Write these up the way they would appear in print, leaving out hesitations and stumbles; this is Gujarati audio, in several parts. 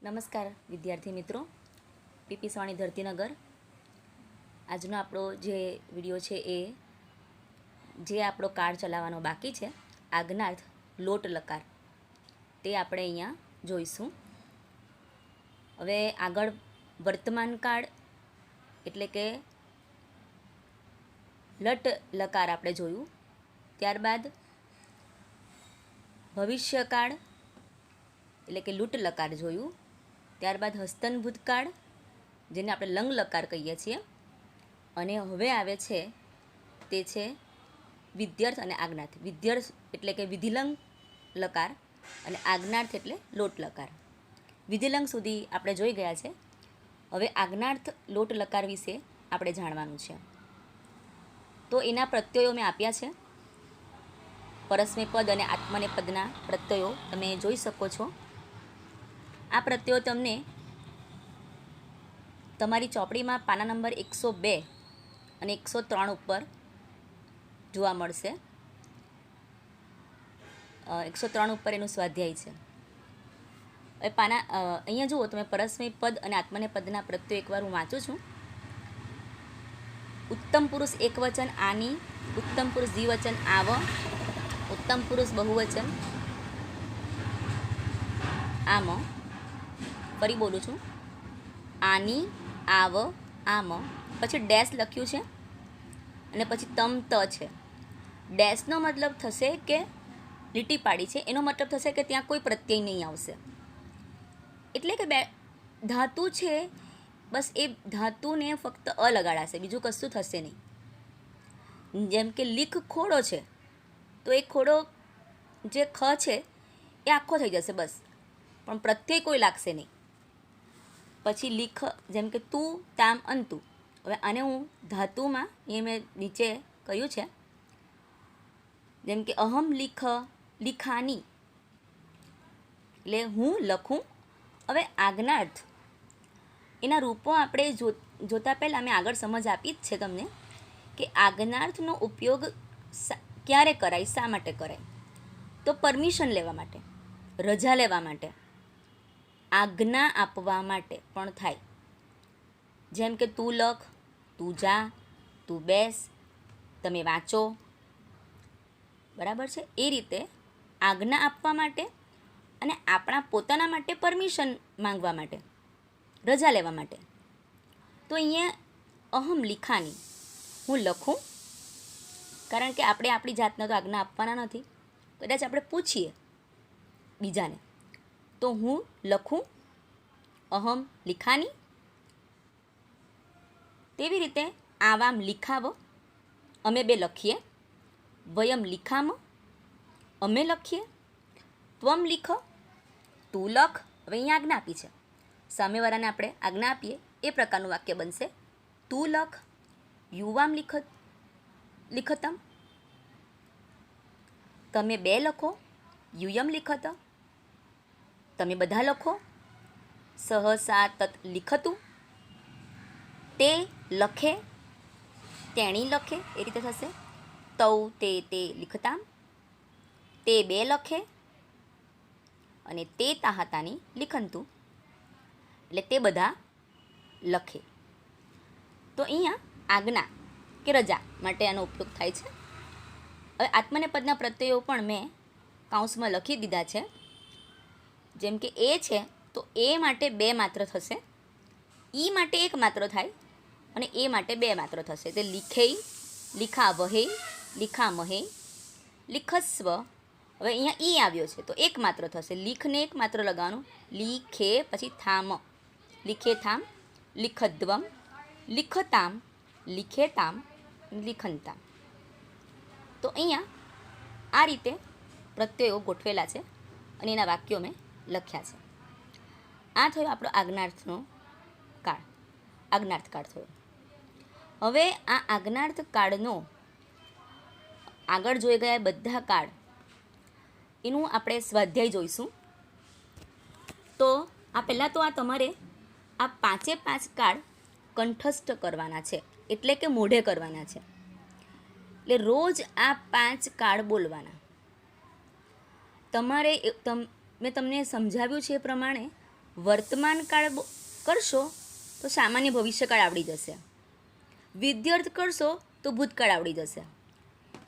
નમસ્કાર વિદ્યાર્થી મિત્રો, પીપી સવાણી ધરતીનગર. આજનો આપણો જે વિડીયો છે એ જે આપણો કાર્ડ ચલાવવાનો બાકી છે, આજ્ઞાર્થ લોટ લકાર, તે આપણે અહીંયા જોઈશું. હવે આગળ વર્તમાન કાળ એટલે કે લટ લકાર આપણે જોયું. ત્યારબાદ ભવિષ્યકાળ એટલે કે લૂટ લકાર જોયું. ત્યારબાદ હસ્તન ભૂતકાળ જેને આપણે લંગ લકાર કહીએ છીએ. અને હવે આવે છે તે છે વિદ્યર્થ અને આજ્ઞાર્થ. વિદ્યર્થ એટલે કે વિધિલંગ લકાર અને આજ્ઞાર્થ એટલે લોટ લકાર. વિધિલંગ સુધી આપણે જોઈ ગયા છે. હવે આજ્ઞાર્થ લોટ લકાર વિશે આપણે જાણવાનું છે. તો એના પ્રત્યયો મેં આપ્યા છે. પરસ્મય પદ અને આત્મનેપદના પ્રત્યયો તમે જોઈ શકો છો. આ પ્રત્યયો તમને તમારી ચોપડીમાં પાના નંબર 102 અને 103 ઉપર જોવા મળશે. 103 ઉપર એનું સ્વાધ્યાય છે. હવે અહીંયા જુઓ તમે, પરસ્મય પદ અને આત્મનેપદના પ્રત્યયો એકવાર હું વાંચું છું. ઉત્તમ પુરુષ એકવચન આની, ઉત્તમ પુરુષ દ્વિવચન આવ, ઉત્તમ પુરુષ બહુવચન આમ. ફરી બોલું છું, આની, આવ, આમ, પછી ડેશ લખ્યું છે અને પછી તમ ત છે. ડેશનો મતલબ થશે કે લીટી પાડી છે, એનો મતલબ થશે કે ત્યાં કોઈ પ્રત્યય નહીં આવશે. એટલે કે ધાતુ છે, બસ એ ધાતુને ફક્ત અ લગાડાશે, બીજું કશું થશે નહીં. જેમ કે લીખ ખોડો છે, તો એ ખોડો જે ખ છે એ આખો થઈ જશે બસ, પણ પ્રત્યય કોઈ લાગશે નહીં. પછી લીખ, જેમ કે તું, તામ, અંતુ. હવે આને હું ધાતુમાં એ મેં નીચે કહ્યું છે, જેમ કે અહમ લીખ, લીખાની એટલે હું લખું. હવે આજ્ઞાર્થ એના રૂપો આપણે જોતા પહેલાં મેં આગળ સમજ આપી જ છે તમને કે આજ્ઞાર્થનો ઉપયોગ ક્યારે કરાય, શા માટે કરાય? તો પરમિશન લેવા માટે, રજા લેવા માટે, આજ્ઞા આપવા માટે પણ થાય. જેમ કે તું લખ, તું જા, તું બેસ, તમે વાંચો, બરાબર છે? એ રીતે આજ્ઞા આપવા માટે અને આપણા પોતાના માટે પરમિશન માંગવા માટે, રજા લેવા માટે. તો અહીંયા અહમ લીખાની, હું લખું, કારણ કે આપણે આપણી જાતને તો આજ્ઞા આપવાના નથી. કદાચ આપણે પૂછીએ બીજાને, તો હું લખું, અહમ લીખાની. તેવી રીતે આવામ લીખાવ, અમે બે લખીએ. વયમ લીખામ, અમે લખીએ. ત્વમ લીખ, તું લખ. હવે અહીંયા આજ્ઞા આપી છે, સામેવાળાને આપણે આજ્ઞા આપીએ એ પ્રકારનું વાક્ય બનશે. તું લખ. યુવામ લિખતમ, તમે બે લખો. યુયમ લિખત, તમે બધા લખો. સહસા તત લિખતું, તે લખે, તેણી લખે, એ રીતે થશે. તૌ તે લિખતામ, તે બે લખે. અને તે તાહતાની લિખંતું, એટલે તે બધા લખે. તો અહીંયા આજ્ઞા કે રજા માટે આનો ઉપયોગ થાય છે. હવે આત્મનેપદના પ્રત્યયો પણ મેં કાઉન્સમાં લખી દીધા છે. જેમ કે એ છે તો એ માટે બે માત્ર થશે, ઈ માટે એક માત્ર થાય અને એ માટે બે માત્ર થશે. તે લીખેય, લીખા વહે, લીખા મહે, લીખસ્વ. હવે અહીંયા ઈ આવ્યો છે તો એક માત્ર થશે, લીખને એક માત્ર લગાવવાનું. લીખે, પછી થામ, લીખે થામ, લીખદ્વમ, લીખતામ, લીખેતામ, લીખંતામ. તો અહીંયા આ રીતે પ્રત્યયો ગોઠવેલા છે અને એના વાક્યો મેં લખ્યા છે. આ થયો આપણો આજ્ઞાર્થનો કાળ, આજ્ઞાર્થ કાળ થયો. હવે આ આજ્ઞાર્થ કાળનો આગળ જોઈ ગયા બધા કાળ, એનું આપણે સ્વાધ્યાય જોઈશું. તો આ પહેલાં તો આ તમારે આ 5 કાળ કંઠસ્થ કરવાના છે, એટલે કે મોઢે કરવાના છે. એટલે રોજ આ 5 કાળ બોલવાના. તમારે મેં તમને સમજાવ્યું છે એ પ્રમાણે વર્તમાન કાળ કરશો તો સામાન્ય ભવિષ્યકાળ આવડી જશે, વિદ્યાર્થ કરશો તો ભૂતકાળ આવડી જશે.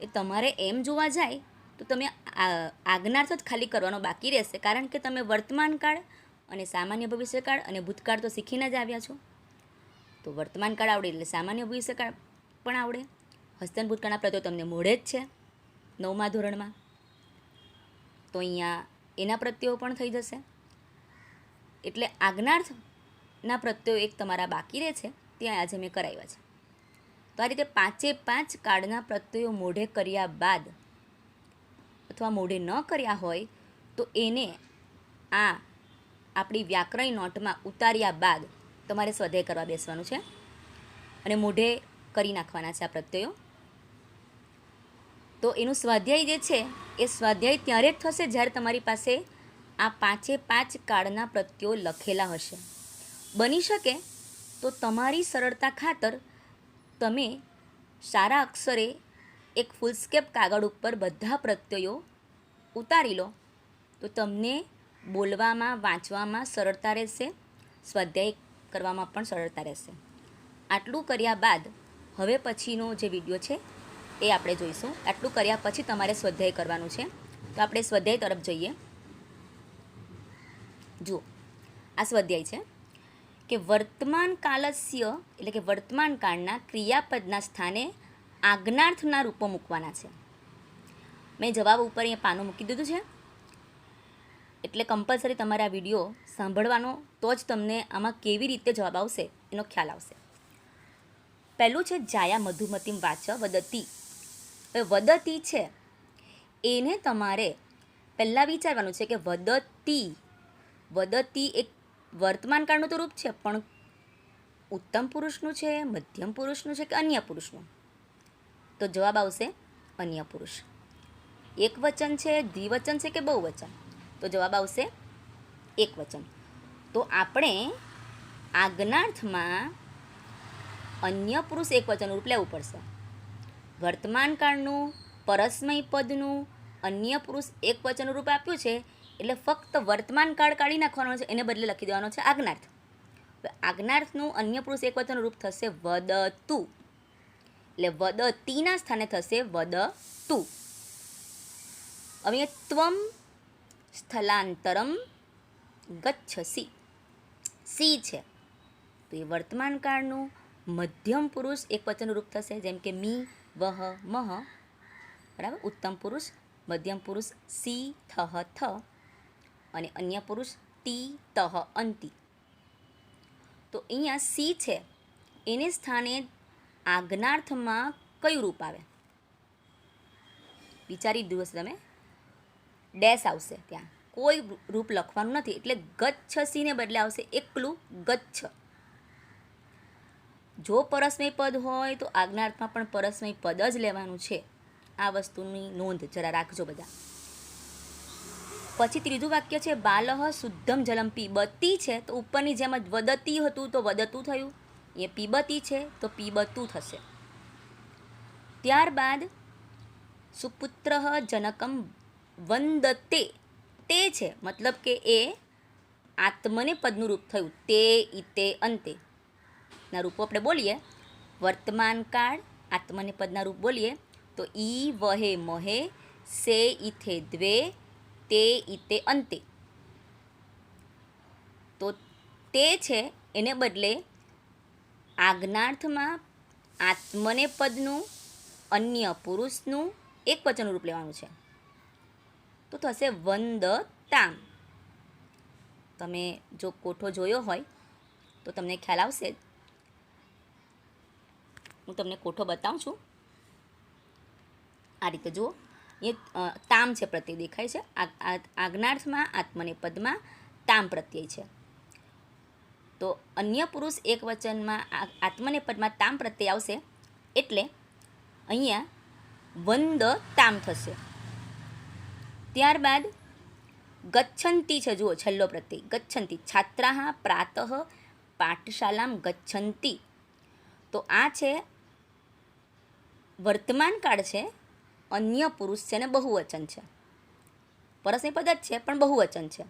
એ તમારે એમ જોવા જાય તો તમે આજ્ઞાર્થ જ ખાલી કરવાનો બાકી રહેશે, કારણ કે તમે વર્તમાન કાળ અને સામાન્ય ભવિષ્યકાળ અને ભૂતકાળ તો શીખીને જ આવ્યા છો. તો વર્તમાન કાળ આવડે એટલે સામાન્ય ભવિષ્યકાળ પણ આવડે. હસ્તન ભૂતકાળના પ્રત્યયો તમને મોઢે જ છે 9મા ધોરણમાં, તો અહીંયા એના પ્રત્યયો પણ થઈ જશે. એટલે આજ્ઞાર્થના પ્રત્યયો એક તમારા બાકી રહે છે, ત્યાં આજે મેં કરાવ્યા છે. તો આ રીતે 5 કાળના પ્રત્યયો મોઢે કર્યા બાદ અથવા મોઢે ન કર્યા હોય તો એને આપણી વ્યાકરણ નોટમાં ઉતાર્યા બાદ તમારે સ્વાધ્યાય કરવા બેસવાનું છે અને મોઢે કરી નાખવાના છે આ પ્રત્યયો. તો એનું સ્વાધ્યાય જે છે એ સ્વાધ્યાય ત્યારે જ થશે જ્યારે તમારી પાસે આ 5 કાળના પ્રત્યયો લખેલા હશે. બની શકે તો તમારી સરળતા ખાતર તમે સારા અક્ષરે એક ફૂલસ્કેપ કાગળ ઉપર બધા પ્રત્યયો ઉતારી લો તો તમને બોલવામાં, વાંચવામાં સરળતા રહેશે, સ્વાધ્યાય કરવામાં પણ સરળતા રહેશે. આટલું કર્યા બાદ હવે પછીનો જે વિડીયો છે એ આપણે જોઈશું. આટલું કર્યા પછી તમારે સ્વાધ્યાય કરવાનું છે. તો આપણે સ્વાધ્યાય તરફ જઈએ. જુઓ, આ સ્વાધ્યાય છે કે વર્તમાન કાલસ્ય એટલે કે વર્તમાન કાળના ક્રિયાપદના સ્થાને આજ્ઞાર્થના રૂપો મૂકવાના છે. મેં જવાબ ઉપર અહીંયા પાનું મૂકી દીધું છે, એટલે કમ્પલસરી તમારે આ વિડીયો સાંભળવાનો, તો જ તમને આમાં કેવી રીતે જવાબ આવશે એનો ખ્યાલ આવશે. પહેલું છે જાયા મધુમતીમ વાચ વદતી. હવે વદતી છે એને તમારે પહેલાં વિચારવાનું છે કે વદતી એક વર્તમાન કાળનું તો રૂપ છે, પણ ઉત્તમ પુરુષનું છે, મધ્યમ પુરુષનું છે કે અન્ય પુરુષનું? તો જવાબ આવશે અન્ય પુરુષ. એક વચન છે, દ્વિવચન છે કે બહુવચન? તો જવાબ આવશે એક વચન. તો આપણે આજ્ઞાર્થમાં અન્ય પુરુષ એક વચનનું રૂપ લેવું પડશે. વર્તમાન કાળનું પરસ્મય પદનું અન્ય પુરુષ એક વચનનું રૂપ આપ્યું છે, એટલે ફક્ત વર્તમાન કાળ કાઢી નાખવાનો છે, એને બદલે લખી દેવાનો છે આજ્ઞાર્થ. આજ્ઞાર્થનું અન્ય પુરુષ એક વચનનું રૂપ થશે વદતુ, એટલે વદતીના સ્થાને થશે વદતુ. હવે ત્વમ સ્થલાંતરમ ગચ્છસી, સી છે તો એ વર્તમાન કાળનું મધ્યમ પુરુષ એક વચનનું રૂપ થશે, જેમ કે મી, વહ, મહ, બરાબર. ઉત્તમ પુરુષ, મધ્યમ પુરુષ સી, થહ, થ, અને અન્ય પુરુષ તી, તહ, અંતિ. તો અહીંયા સી છે એને સ્થાને આજ્ઞાર્થમાં કયું રૂપ આવે? વિચારી દીધું હશે તમે. ડેશ આવશે, ત્યાં કોઈ રૂપ લખવાનું નથી, એટલે ગચ્છસીને બદલે આવશે એકલું ગચ્છ. જો પરસ્મય પદ હોય તો આજ્ઞાર્થમાં પણ પરસ્મય પદ જ લેવાનું છે. આ વસ્તુની નોંધ જરા રાખજો બધા. પછી ત્રીજું વાક્ય છે બાલહ શુદ્ધમ જલમ પીબતી છે, તો ઉપરની જેમ જ વદતી હતું તો વદતું થયું, એ પીબતી છે તો પીબતું થશે. ત્યારબાદ સુપુત્ર જનકમ વંદતે, તે છે મતલબ કે એ આત્મને પદનું રૂપ થયું. તે, ઇતે, અંતે ના રૂપો આપણે બોલીએ. વર્તમાન કાળ આત્મને પદના રૂપ બોલીએ તો ઈ, વહે, મહે, સે, ઇથે, દ્વે, તે, ઇતે, અંતે. તો તે છે એને બદલે આજ્ઞાર્થમાં આત્મને પદનું અન્ય પુરુષનું એક વચનનું રૂપ લેવાનું છે, તો થશે વંદતામ. તમે જો કોઠો જોયો હોય તો તમને ખ્યાલ આવશે. હું તમને કોઠો બતાવું છું. આ રીતે જુઓ, એ તામ છે પ્રત્યય દેખાય છે. આજ્ઞાર્થમાં આત્મને પદમાં તામ પ્રત્યય છે. તો અન્ય પુરુષ એક વચનમાં આત્મને પદમાં તામ પ્રત્યય આવશે, એટલે અહીંયા વંદ તામ થશે. ત્યારબાદ ગચ્છન્તિ છે, જુઓ છેલ્લો પ્રત્યય ગચ્છન્તિ. છાત્રાહ પ્રાતઃ પાઠશાલામ ગચ્છન્તિ. તો આ છે વર્તમાન કાળ છે, અન્ય પુરુષ છે ને બહુવચન છે. પરસ્મય પદ જ છે પણ બહુવચન છે.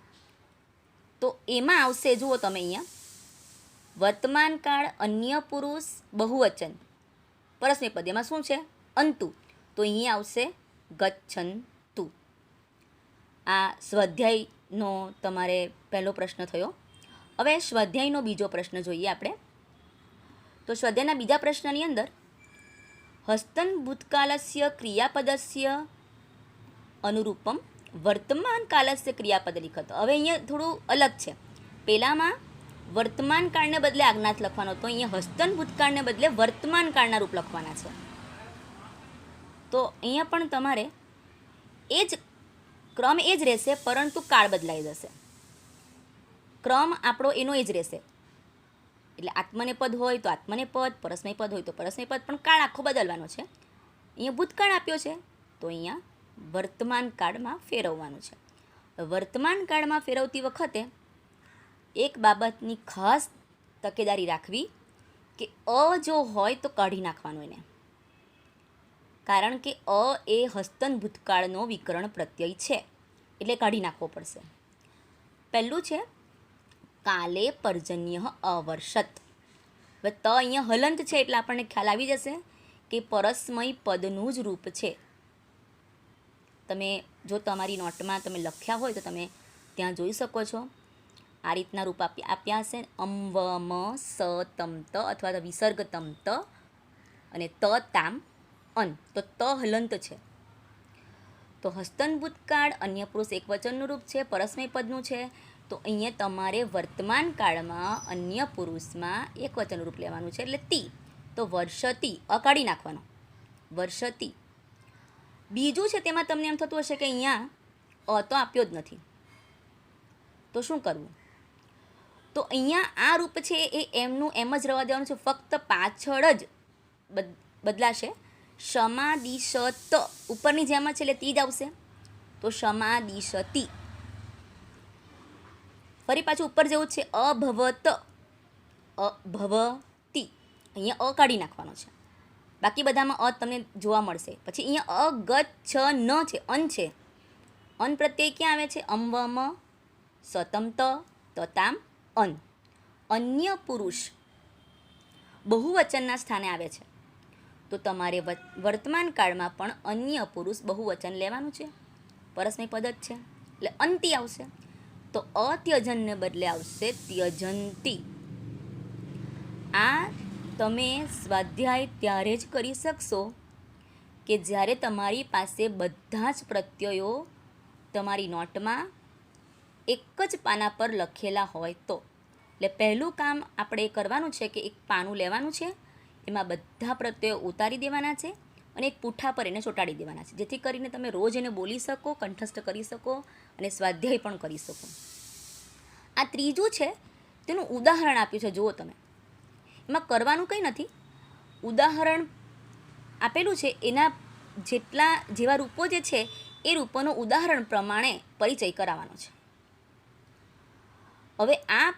તો એમાં આવશે, જુઓ તમે અહીંયા, વર્તમાન કાળ, અન્ય પુરુષ, બહુવચન, પરસ્મૈ પદ. એમાં શું છે? અંતુ. તો અહીંયા આવશે ગચ્છન્તુ. આ સ્વાધ્યાયનો તમારે પહેલો પ્રશ્ન થયો. હવે સ્વાધ્યાયનો બીજો પ્રશ્ન જોઈએ આપણે. તો સ્વાધ્યાયના બીજા પ્રશ્નની અંદર હસ્તન ભૂતકાલસ્ય ક્રિયાપદસ્ય અનુરૂપમ વર્તમાન કાલસ્ય ક્રિયાપદ લિખત. હવે અહીંયા થોડું અલગ છે. પહેલામાં વર્તમાન કાળને બદલે આજ્ઞાત લખવાનો હતો, અહીંયા હસ્તન ભૂતકાળને બદલે વર્તમાન કાળના રૂપ લખવાના છે. તો અહીંયા પણ તમારે એ જ ક્રમ એ જ રહેશે, પરંતુ કાળ બદલાઈ જશે. ક્રમ આપણો એનો એ જ રહેશે. એટલે આત્મનેપદ હોય તો આત્મનેપદ, પરસ્મૈ પદ હોય તો પરસ્મૈ પદ, પણ કાળ આખો બદલવાનો છે. અહીંયા ભૂતકાળ આપ્યો છે, તો અહીંયા વર્તમાન કાળમાં ફેરવવાનું છે. વર્તમાન કાળમાં ફેરવતી વખતે એક બાબતની ખાસ તકેદારી રાખવી કે અ જો હોય તો કાઢી નાખવાનું એને, કારણ કે અ એ હસ્તન ભૂતકાળનો વિકરણ પ્રત્યય છે, એટલે કાઢી નાખવો પડશે. પહેલું છે કાલે પર્જન્ય અવર્ષત. હવે ત અહીંયા હલંત છે એટલે આપણને ખ્યાલ આવી જશે કે પરસ્મય પદનું જ રૂપ છે. તમે જો તમારી નોટમાં તમે લખ્યા હોય તો તમે ત્યાં જોઈ શકો છો. આ રીતના રૂપ આપ્યા હશે, અમ વ મ સ તમ ત, અથવા તો વિસર્ગ તમ ત અને ત તામ અન. તો ત હલંત છે. તો હસ્તન ભૂતકાળ, અન્ય પુરુષ એક વચનનું રૂપ છે, પરસ્મય પદનું છે. તો અહીંયા તમારે વર્તમાન કાળમાં અન્ય પુરુષમાં એક વચનનું રૂપ લેવાનું છે, એટલે તી. તો વર્ષતી, અકાઢી નાખવાનો, વર્ષતી. બીજું છે તેમાં તમને એમ થતું હશે કે અહીંયા અ તો આપ્યો જ નથી, તો શું કરવું? તો અહીંયા આ રૂપ છે એ એમનું એમ જ રહેવા દેવાનું છે, ફક્ત પાછળ જ બદલાશે. ક્ષમાદિશત ઉપરની જેમ જ છે એટલે તી જ આવશે. તો ક્ષમાદિશતી. ફરી પાછું ઉપર જેવું જ છે, અભવત, અભવતી. અહીંયા અ કાઢી નાખવાનો છે, બાકી બધામાં અ તમને જોવા મળશે. પછી અહીંયા અગચ્છન છે, અન છે. અન પ્રત્યય ક્યાં આવે છે? અમ વ મ સતમ ત તતામ અન. અન્ય પુરુષ બહુવચનના સ્થાને આવે છે, તો તમારે વર્તમાન કાળમાં પણ અન્ય પુરુષ બહુવચન લેવાનું છે, પરસ્મય પદ જ છે, એટલે અંતિ આવશે. તો અત્યજનને બદલે આવશે ત્યજંતી. આ તમે સ્વાધ્યાય ત્યારે જ કરી શકશો કે જ્યારે તમારી પાસે બધા જ પ્રત્યયો તમારી નોટમાં એક જ પાના પર લખેલા હોય તો. એટલે પહેલું કામ આપણે કરવાનું છે કે એક પાનું લેવાનું છે, એમાં બધા પ્રત્યયો ઉતારી દેવાના છે અને એક પૂઠા પર એને ચોંટાડી દેવાના છે, જેથી કરીને તમે રોજ એને બોલી શકો, કંઠસ્થ કરી શકો અને સ્વાધ્યાય પણ કરી શકો. આ ત્રીજું છે તેનું ઉદાહરણ આપ્યું છે, જુઓ તમે. એમાં કરવાનું કંઈ નથી, ઉદાહરણ આપેલું છે, એના જેવા રૂપો જે છે એ રૂપોનો ઉદાહરણ પ્રમાણે પરિચય કરાવવાનો છે. હવે આ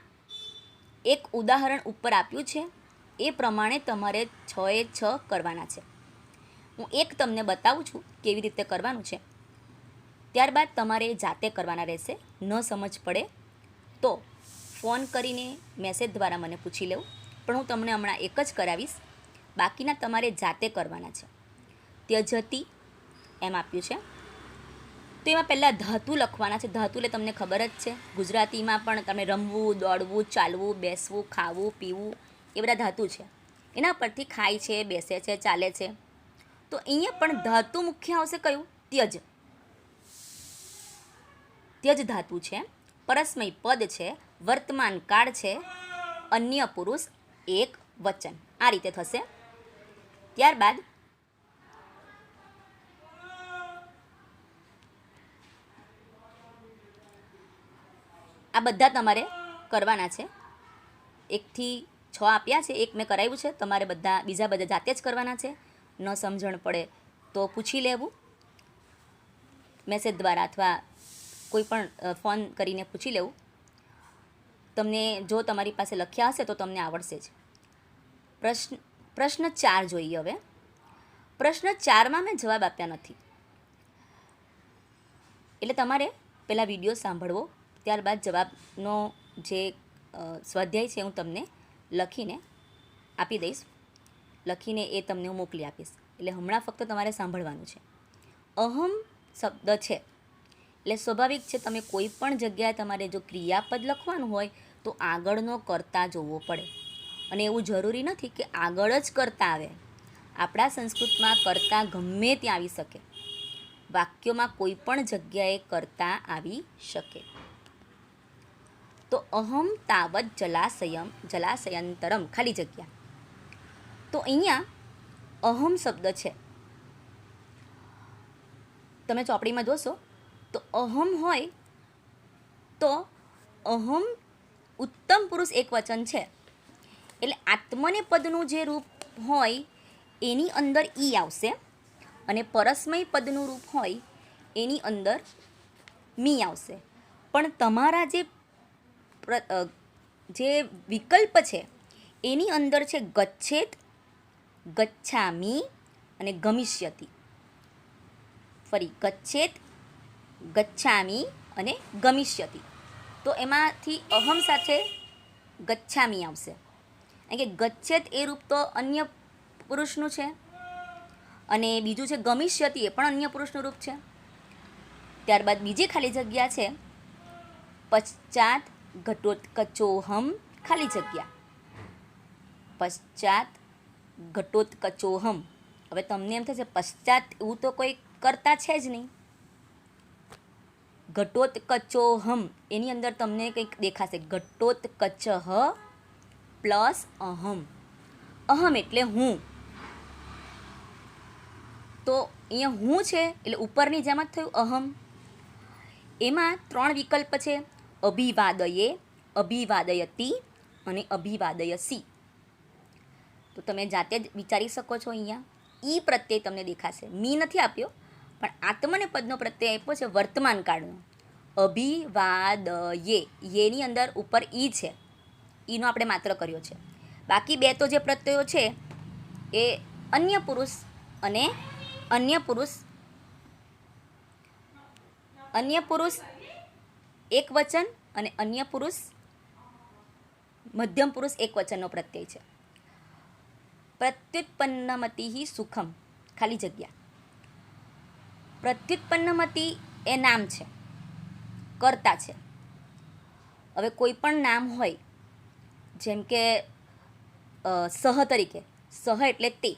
એક ઉદાહરણ ઉપર આપ્યું છે, એ પ્રમાણે તમારે 6 કરવાના છે. હું એક તમને બતાવું છું કેવી રીતે કરવાનું છે, ત્યારબાદ તમારે જાતે કરવાના રહેશે. ન સમજ પડે તો ફોન કરીને મેસેજ દ્વારા મને પૂછી લેવું, પણ હું તમને હમણાં એક જ કરાવીશ, બાકીના તમારે જાતે કરવાના છે. ત્યજતી એમ આપ્યું છે, તો એમાં પહેલાં ધાતુ લખવાના છે. ધાતુ એટલે તમને ખબર જ છે, ગુજરાતીમાં પણ તમે રમવું, દોડવું, ચાલવું, બેસવું, ખાવું, પીવું, એ બધા ધાતુ છે. એના પરથી ખાય છે, બેસે છે, ચાલે છે. તો અહીંયા પણ ધાતુ મુખ્ય આવશે કયું? ત્યજ. ત્યજ ધાતુ છે, પરસ્મય પદ છે, વર્તમાન કાળ છે, અન્ય પુરુષ એક વચન. આ રીતે થશે. ત્યારબાદ આ બધા તમારે કરવાના છે. 1 થી 6 આપ્યા છે, એક મેં કરાવ્યું છે, તમારે બીજા બધા જાતે જ કરવાના છે. ન સમજણ પડે તો પૂછી લેવું મેસેજ દ્વારા, અથવા કોઈ પણ ફોન કરીને પૂછી લેવું. તમને જો તમારી પાસે લખ્યા હશે તો તમને આવડશે જ. પ્રશ્ન 4 જોઈએ. હવે પ્રશ્ન 4માં મેં જવાબ આપ્યા નથી, એટલે તમારે પહેલાં વિડીયો સાંભળવો ત્યારબાદ જવાબનો જે સ્વાધ્યાય છે હું તમને લખીને આપી દઈશ, લખીને એ તમને હું મોકલી આપીશ. એટલે હમણાં ફક્ત તમારે સાંભળવાનું છે. અહમ શબ્દ છે એટલે સ્વાભાવિક છે, તમે કોઈ પણ જગ્યાએ તમારે જો ક્રિયાપદ લખવાનું હોય તો આગળનો કર્તા જોવો પડે. અને એવું જરૂરી નથી કે આગળ જ કર્તા આવે. આપણા સંસ્કૃતમાં કર્તા ગમે ત્યાં આવી શકે, વાક્યોમાં કોઈ પણ જગ્યાએ કર્તા આવી શકે. તો અહમ તાવત જલાશયંતરમ ખાલી જગ્યા. તો અહીંયા અહમ શબ્દ છે, તમે ચોપડીમાં જોશો તો અહમ હોય તો અહમ ઉત્તમ પુરુષ એકવચન છે. એટલે આત્મનેપદનું જે રૂપ હોય એની અંદર ઈ આવશે, અને પરસ્મય પદનું રૂપ હોય એની અંદર મી આવશે. પણ તમારા જે વિકલ્પ છે એની અંદર છે ગચ્છેત, ગચ્છામી અને ગમિષ્યતિ. ફરી ગચ્છેત, ગચ્છામી અને ગમિષ્યતિ. તો એમાંથી અહમ સાથે ગચ્છામી આવશે. કારણ કે ગચ્છેત એ રૂપ તો અન્ય પુરુષનું છે, અને બીજું છે ગમિષ્યતિ, એ પણ અન્ય પુરુષનું રૂપ છે. ત્યારબાદ બીજી ખાલી જગ્યા છે પશ્ચાત ઘટોત્કચોહમ ખાલી જગ્યા. પશ્ચાત ઘટોત્કચોહમ. હવે તમને એમ થશે પશ્ચાત એવું તો કોઈ કરતા છે જ નહીં. ઘટોત્કચોહમ એની અંદર તમને કંઈક દેખાશે, ઘટોત્કચહ પ્લસ અહમ. અહમ એટલે હું. તો અહીંયા હું છે એટલે ઉપરની જેમ જ થયું અહમ. એમાં 3 વિકલ્પ છે, અભિવાદયે, અભિવાદયતી અને અભિવાદયસી. તો તમે જાતે જ વિચારી શકો છો. અહીંયા ઈ પ્રત્યય તમને દેખાશે, મી નથી આપ્યો, પણ આત્મને પદનો પ્રત્યય આપ્યો છે વર્તમાન કાળનો. અભિવાદયે, યેની અંદર ઉપર ઈ છે, ઈનો આપણે માત્ર કર્યો છે. બાકી 2 તો જે પ્રત્યયો છે એ અન્ય પુરુષ અને અન્ય પુરુષ એક વચન અને અન્ય પુરુષ મધ્યમ પુરુષ એક વચનનો પ્રત્યય છે. પ્રત્યુત્પન્નમતિ સુખમ ખાલી જગ્યા. પ્રત્યુત્પન્નમતિ એ નામ છે, કર્તા છે. હવે કોઈ પણ નામ હોય, જેમ કે સહ તરીકે, સહ એટલે તે,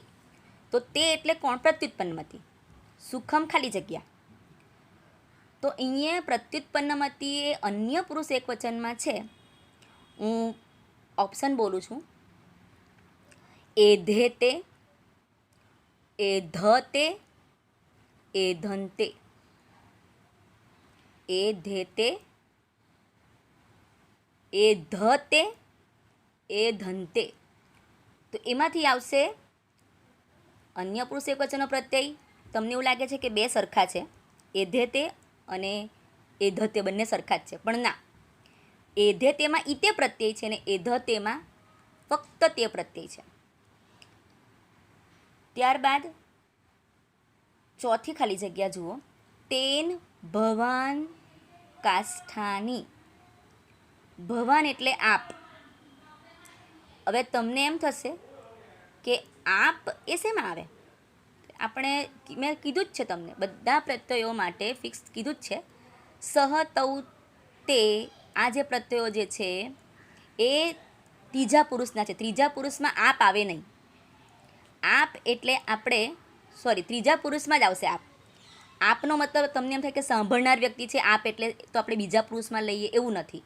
તો તે એટલે કોણ? પ્રત્યુત્પન્નમતિ. સુખમ ખાલી જગ્યા. તો અહીંયા પ્રત્યુત્પન્નમતિ એ અન્ય પુરુષ એક વચનમાં છે. હું ઓપ્શન બોલું છું, એધેતે, એધતે, એધંતે. એધેતે, એધતે, એધંતે. તો એમાંથી આવશે અન્ય પુરુષ એકવચનનો પ્રત્યય. તમને એવું લાગે છે કે 2 સરખા છે, એધેતે અને એધતે બંને સરખા જ છે, પણ ના. એધેતેમાં ઈતે પ્રત્યય છે અને એધતેમાં ફક્ત તે પ્રત્યય છે. ત્યારબાદ ચોથી ખાલી જગ્યા જુઓ, તેન ભવાન કાષ્ઠાની. ભવાન એટલે આપ. હવે તમને એમ થશે કે આપ એ શેમાં આવે? મેં કીધું જ છે તમને, બધા પ્રત્યયો માટે ફિક્સ કીધું જ છે. સહ, તૌ, તે, આ જે પ્રત્યયો જે છે એ ત્રીજા પુરુષના છે. ત્રીજા પુરુષમાં આપ આવે નહીં. આપ એટલે ત્રીજા પુરુષમાં જ આવશે આપ. આપનો મતલબ તમને એમ થાય કે સાંભળનાર વ્યક્તિ છે આપ, એટલે તો આપણે બીજા પુરુષમાં લઈએ, એવું નથી.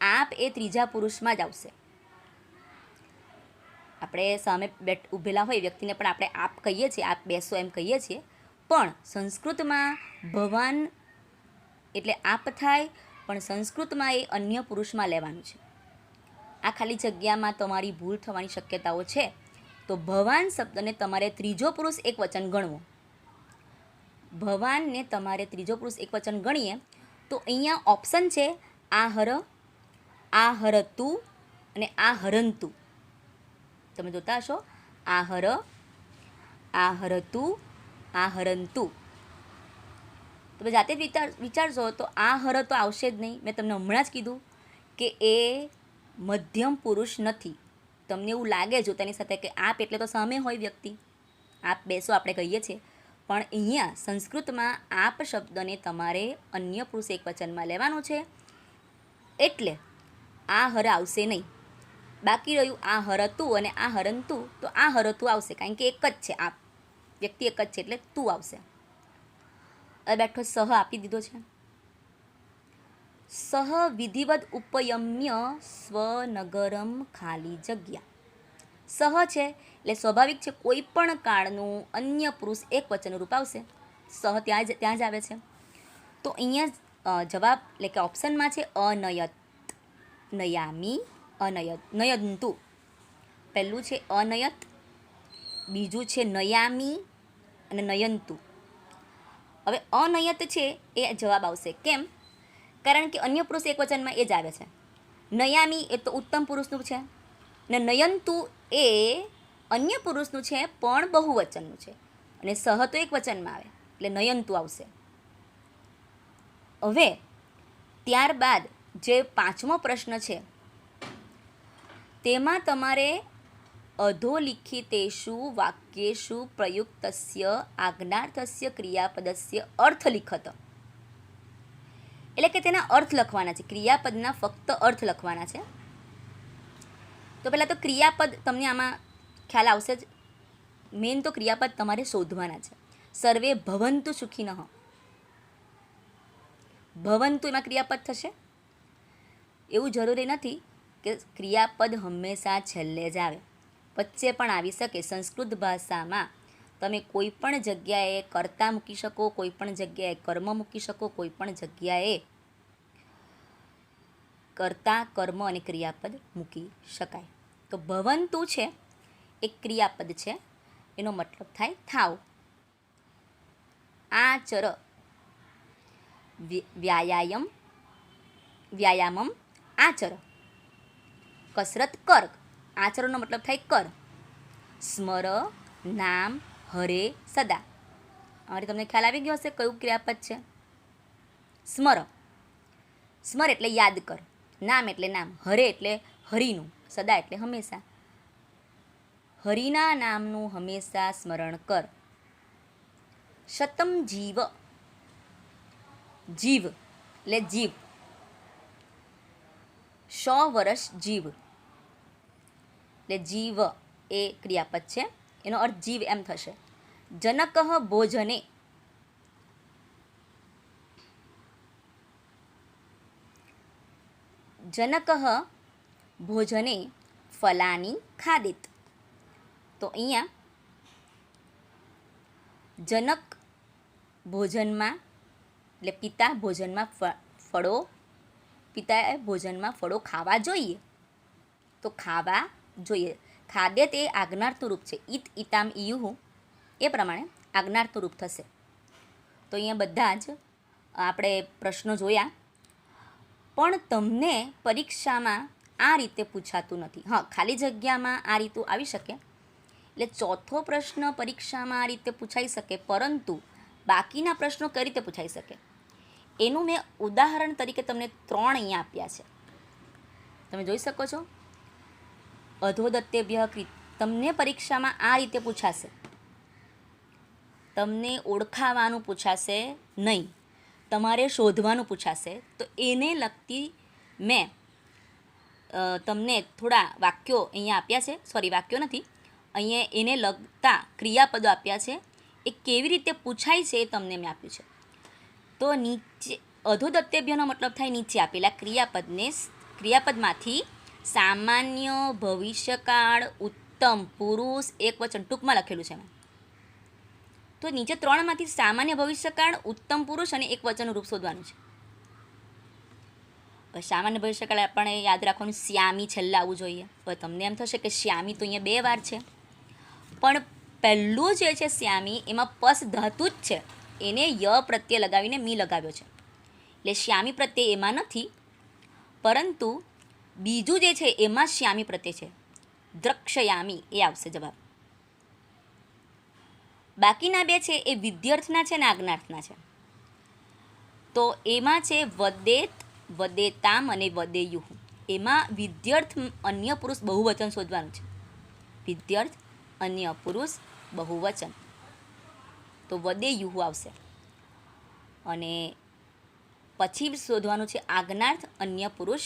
આપ એ ત્રીજા પુરુષમાં જ આવશે. આપણે સામે ઊભેલા હોય વ્યક્તિને પણ આપણે આપ કહીએ છીએ, આપ બેસો એમ કહીએ છીએ. પણ સંસ્કૃતમાં ભવાન એટલે આપ થાય, પણ સંસ્કૃતમાં એ અન્ય પુરુષમાં લેવાનું છે. આ ખાલી જગ્યામાં તમારી ભૂલ થવાની શક્યતાઓ છે. તો ભવાન શબ્દને તમારે ત્રીજો પુરુષ એક વચન ગણવો. ભવાનને તમારે ત્રીજો પુરુષ એક વચન ગણીએ તો અહીંયા ઓપ્શન છે આહર, આહરતુ અને આહરંતુ. તમે જોતા હશો, આહર, આહરતુ, આહરંતુ. તમે જાતે જ વિચારશો તો આ હર તો આવશે જ નહીં. મેં તમને હમણાં જ કીધું કે એ મધ્યમ પુરુષ નથી. તમને એવું લાગે જો તેની સાથે કે આપ એટલે તો સામે હોય વ્યક્તિ, આપ બેસો આપણે કહીએ છીએ, પણ અહીંયા સંસ્કૃતમાં આપ શબ્દને તમારે અન્ય પુરુષ એકવચનમાં લેવાનો છે, એટલે આ હર આવશે નહીં. બાકી રહ્યું આ હરતું અને આ હરંતું, તો આ હરતું આવશે કારણ કે એક જ છે, આપ વ્યક્તિ એક જ છે એટલે તું આવશે. હવે બેઠો સહ આપી દીધો છે. સહ વિધિવદ ઉપયમ્ય સ્વનગરમ ખાલી જગ્યા. સહ છે એટલે સ્વાભાવિક છે કોઈ પણ કાળનું અન્ય પુરુષ એક વચનનું રૂપ આવશે. સહ ત્યાં જ આવે છે. તો અહીંયા જવાબ એટલે કે ઓપ્શનમાં છે અનયત, નયામી, અનયત, નયંતુ. પહેલું છે અનયત, બીજું છે નયામી અને નયંતુ. હવે અનયત છે એ જવાબ આવશે. કેમ? કારણ કે અન્ય પુરુષ એક વચનમાં એ જ આવે છે. નયામી એ તો ઉત્તમ પુરુષનું છે ને નયંતુ એ અન્ય પુરુષનું છે પણ બહુવચનનું છે, અને સહ તો એક વચનમાં આવે એટલે નયંતુ આવશે. હવે ત્યારબાદ જે પાંચમો પ્રશ્ન છે તેમાં તમારે અધોલિખિતેષુ વાક્યેષુ પ્રયુક્તસ્ય આજ્ઞાર્થસ્ય ક્રિયાપદસ્ય અર્થ લિખત, એટલે કે તેના અર્થ લખવાના છે. ક્રિયાપદના ફક્ત અર્થ લખવાના છે. તો પહેલાં તો ક્રિયાપદ તમને આમાં ખ્યાલ આવશે જ. મેઇન તો ક્રિયાપદ તમારે શોધવાના છે. સર્વે ભવંતુ સુખીનઃ, ભવંતુ એમાં ક્રિયાપદ થશે. એવું જરૂરી નથી કે ક્રિયાપદ હંમેશા છેલ્લે જ આવે, વચ્ચે પણ આવી શકે. સંસ્કૃત ભાષામાં તમે કોઈ પણ જગ્યાએ કર્તા મૂકી શકો, કોઈ પણ જગ્યાએ કર્મ મૂકી શકો, કોઈ પણ જગ્યાએ કર્તા, કર્મ અને ક્રિયાપદ મૂકી શકાય. તો ભવંતુ છે એક ક્રિયાપદ છે, એનો મતલબ થાય થાવ. આચર, વ્યાયામમ આચર, કસરત કર. આચરણનો મતલબ થાય કર. સ્મર, નામ, હરે, સદા. હવે તમને ખ્યાલ આવી ગયો હશે કયું ક્રિયાપદ છે. સ્મર, સ્મર એટલે યાદ કર. નામ એટલે નામ, હરે એટલે હરિનું, સદા એટલે હંમેશા. હરિના નામનું હંમેશા સ્મરણ કર. શતમ જીવ, જીવ એટલે જીવ. 100 વર્ષ જીવ એટલે જીવ એ ક્રિયાપદ છે, એનો અર્થ જીવ એમ થશે. જનક ભોજને, જનક ભોજને ફલાની ખાદિત. તો અહીંયા જનક ભોજનમાં એટલે પિતા ભોજનમાં ફળો, પિતાએ ભોજનમાં ફળો ખાવા જોઈએ. તો ખાવા જોઈએ. ખાદ્ય તે આજ્ઞાર્થનું રૂપ છે. ઈત ઈતામ ઈયુહુ એ પ્રમાણે આજ્ઞાર્થનું રૂપ થશે. તો અહીંયા બધા જ આપણે પ્રશ્નો જોયા, પણ તમને પરીક્ષામાં આ રીતે પૂછાતું નથી. હા, ખાલી જગ્યામાં આ રીતું આવી શકે. એટલે ચોથો પ્રશ્ન પરીક્ષામાં આ રીતે પૂછાઈ શકે, પરંતુ બાકીના પ્રશ્નો કઈ રીતે પૂછાઈ શકે એનું મેં ઉદાહરણ તરીકે તમને 3 અહીંયા આપ્યા છે. તમે જોઈ શકો છો. અધોદત્તેભ્ય કૃત, તમને પરીક્ષામાં આ રીતે પૂછાશે. તમને ઓળખાવાનું પૂછાશે નહીં, તમારે શોધવાનું પૂછાશે. તો એને લગતી મેં તમને થોડા વાક્યો અહીંયા આપ્યા છે. સોરી, વાક્યો નથી, અહીંયા એને લગતા ક્રિયાપદો આપ્યા છે. એ કેવી રીતે પૂછાય છે એ તમને મેં આપ્યું છે. તો નીચે અધોદત્તેભ્યનો મતલબ થાય નીચે આપેલા ક્રિયાપદમાંથી સામાન્ય, ભવિષ્યકાળ, ઉત્તમ, પુરુષ, એકવચન ટૂંકમાં લખેલું છે. તો નીચે 3માંથી સામાન્ય, ભવિષ્યકાળ, ઉત્તમ પુરુષ અને એકવચનનું રૂપ શોધવાનું છે. સામાન્ય ભવિષ્યકાળ આપણે યાદ રાખવાનું, શ્યામી છેલ્લે આવવું જોઈએ. હવે તમને એમ થશે કે શ્યામી તો અહીંયા 2 વાર છે, પણ પહેલું જે છે શ્યામી એમાં પસ ધાતુ જ છે, એને ય પ્રત્યય લગાવીને મી લગાવ્યો છે, એટલે શ્યામી પ્રત્યય એમાં નથી. પરંતુ બીજું જે છે એમાં શ્યામી પ્રત્યય છે, દ્રક્ષયામી એ આવશે જવાબ. બાકીના 2 છે એ વિદ્યાર્થના છે ને આજ્ઞાર્થના છે. તો એમાં છે વદેત, વદેતામ અને વદેયુઃ. એમાં વિદ્યાર્થ અન્ય પુરુષ બહુવચન શોધવાનું છે. વિદ્યાર્થ અન્ય પુરુષ બહુવચન, તો વદેયુઃ આવશે. અને પછી શોધવાનું છે આજ્ઞાર્થ અન્ય પુરુષ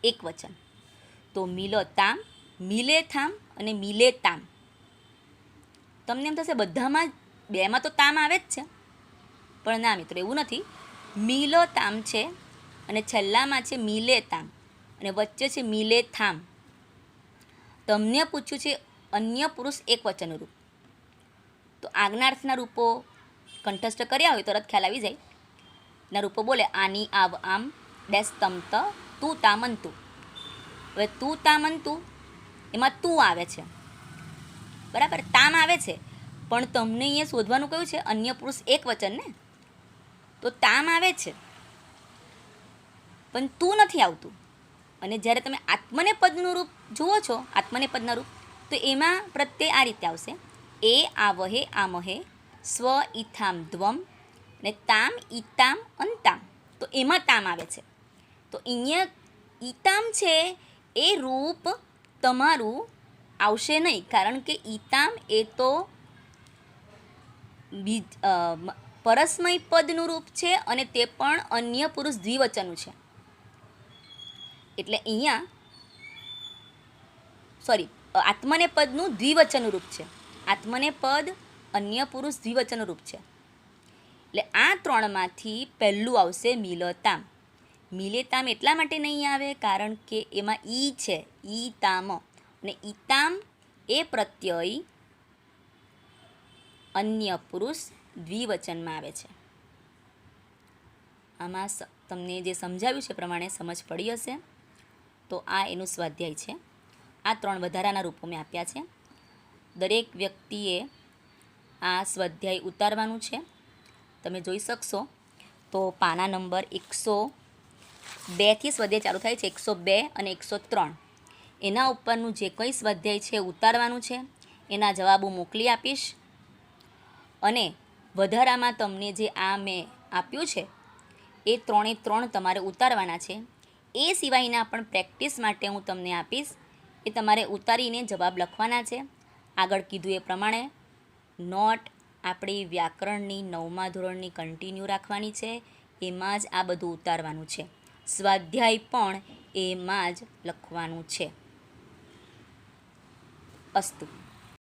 એકવચન, તો મિલતામ, મિલેથામ અને મિલેતામ. તમને એમ થશે બધામાં બેમાં તો તામ આવે જ છે, પણ ના મિત્રો એવું નથી. મિલતામ છે અને છેલ્લામાં છે મિલેતામ અને વચ્ચે છે મિલેથામ. તમને પૂછ્યું છે અન્ય પુરુષ એકવચનનું રૂપ, તો આજ્ઞાર્થના રૂપો કંઠસ્થ કર્યા હોય તરત ખ્યાલ આવી જાય. ના રૂપો બોલે આની, આવ, આમ, ડેસ, તમ, ત, તું, તા, મંતુ. હવે તું, તા, મંતુ એમાં તું આવે છે, બરાબર, તામ આવે છે, પણ તમને અહીંયા શોધવાનું કયું છે અન્ય પુરુષ એકવચન ને, તો તામ આવે છે પણ તું નથી આવતું. અને જ્યારે તમે આત્મનેપદનું રૂપ જુઓ છો, આત્મનેપદના રૂપ, તો એમાં પ્રત્યય આ રીતે આવશે: એ આવહે આમહે, સ્વ ઇથામ ધ્વમ, ને તામ ઈતામ અંતામ. તો એમાં તામ આવે છે. તો અહીંયા ઈતામ છે એ રૂપ તમારું આવશે નહીં, કારણ કે ઈતામ એ તો પરસ્મય પદનું રૂપ છે અને તે પણ અન્ય પુરુષ દ્વિવચનનું છે. એટલે અહીંયા આત્મનેપદનું દ્વિવચનનું રૂપ છે. આત્મનેપદ અન્ય પુરુષ દ્વિવચનનું રૂપ છે. એટલે આ ત્રણમાંથી પહેલું આવશે મિલતામ. મિલેતામ એટલા માટે નહીં આવે કારણ કે એમાં ઈ છે, ઈ તામ, અને ઈતામ એ પ્રત્યય અન્ય પુરુષ દ્વિવચનમાં આવે છે. આમાં તમને જે સમજાવ્યું છે પ્રમાણે સમજ પડી હશે. તો આ એનું સ્વાધ્યાય છે. આ ત્રણ વધારાના રૂપો મેં આપ્યા છે. દરેક વ્યક્તિએ આ સ્વાધ્યાય ઉતારવાનું છે. તમે જોઈ શકશો તો પાના નંબર 102થી સ્વાધ્યાય ચાલુ થાય છે, 102 અને 103. એના ઉપરનું જે કંઈ સ્વાધ્યાય છે ઉતારવાનું છે. એના જવાબો મોકલી આપીશ. અને વધારામાં તમને જે આ મેં આપ્યું છે એ 3 તમારે ઉતારવાના છે. એ સિવાયના પણ પ્રેક્ટિસ માટે હું તમને આપીશ. એ તમારે ઉતારીને જવાબ લખવાના છે. આગળ કીધું એ પ્રમાણે નોટ આપણી વ્યાકરણની 9મા ધોરણની કન્ટિન્યુ રાખવાની છે. એમાં જ આ બધું ઉતારવાનું છે. સ્વાધ્યાય પણ એમાં જ લખવાનું છે. અસ્તુ.